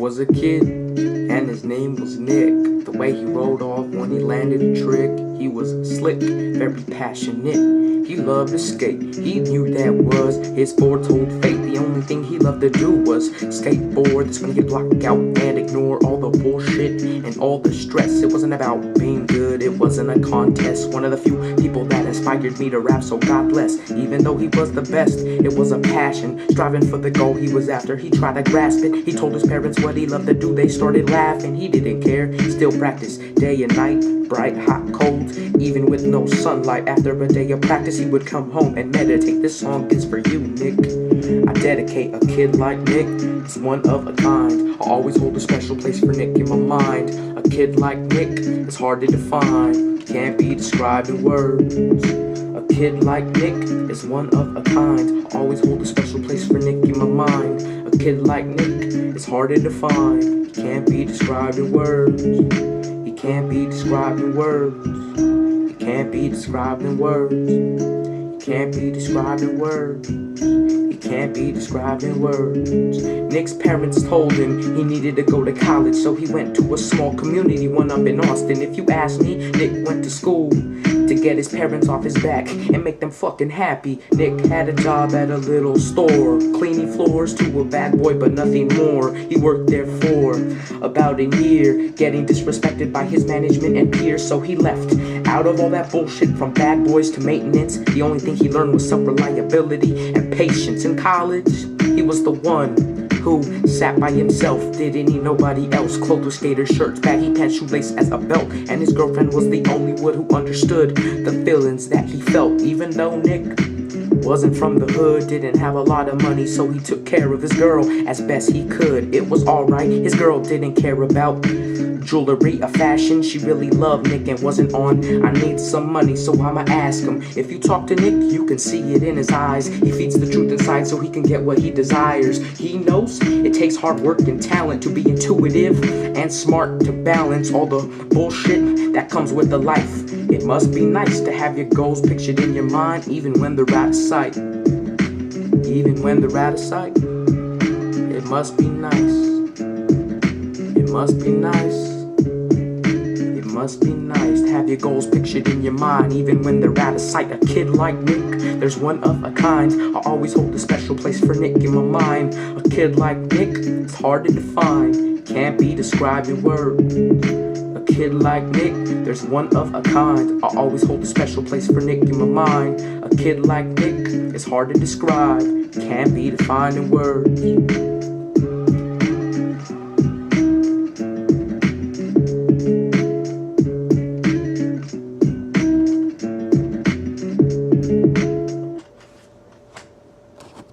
was a kid, and his name was Nick. The way he rolled off when he landed a trick, he was slick, very passionate. He loved to skate, he knew that was his foretold fate. The only thing he loved to do was skateboard. That's when he could block out and ignore all the bullshit and all the stress. It wasn't about being good, it wasn't a contest. One of the few people that inspired me to rap, so God bless. Even though he was the best, it was a passion. Striving for the goal he was after, he tried to grasp it. He told his parents what he loved to do, they started laughing. He didn't care, still practiced day and night, bright, hot, cold, even with no sunlight. After a day of practice, he would come home and meditate. This song is for you, Nick. I dedicate a kid like Nick. It's one of a kind. I always hold a special place for Nick in my mind. A kid like Nick is hard to define, can't be described in words. A kid like Nick is one of a kind. I always hold a special place for Nick in my mind. A kid like Nick is hard to define, can't be described in words. He can't be described in words. He can't be described in words. He can't be described in words. He can't be described in words. Nick's parents told him he needed to go to college, so he went to a small community one up in Austin. If you ask me, Nick went to school to get his parents off his back and make them fucking happy. Nick had a job at a little store, cleaning floors to a bad boy but nothing more. He worked there for about a year, getting disrespected by his management and peers, so he left. Out of all that bullshit, from bad boys to maintenance, the only thing he learned was self-reliability and patience. In college, he was the one who sat by himself, didn't need nobody else. Clothes with skater shirts, baggy pants, shoelace as a belt, and his girlfriend was the only one who understood the feelings that he felt. Even though Nick wasn't from the hood, didn't have a lot of money, so he took care of his girl as best he could. It was alright, his girl didn't care about jewelry or fashion. She really loved Nick and wasn't on I need some money, so I'ma ask him. If you talk to Nick, you can see it in his eyes. He feeds the truth inside so he can get what he desires. He knows it takes hard work and talent to be intuitive and smart to balance all the bullshit that comes with the life. It must be nice to have your goals pictured in your mind, even when they're out of sight. Even when they're out of sight. It must be nice. It must be nice. It must be nice to have your goals pictured in your mind, even when they're out of sight. A kid like Nick, there's one of a kind. I always hold a special place for Nick in my mind. A kid like Nick, it's hard to define, can't be described in words. A kid like Nick, there's one of a kind. I always hold a special place for Nick in my mind. A kid like Nick, it's hard to describe, can't be defined in words.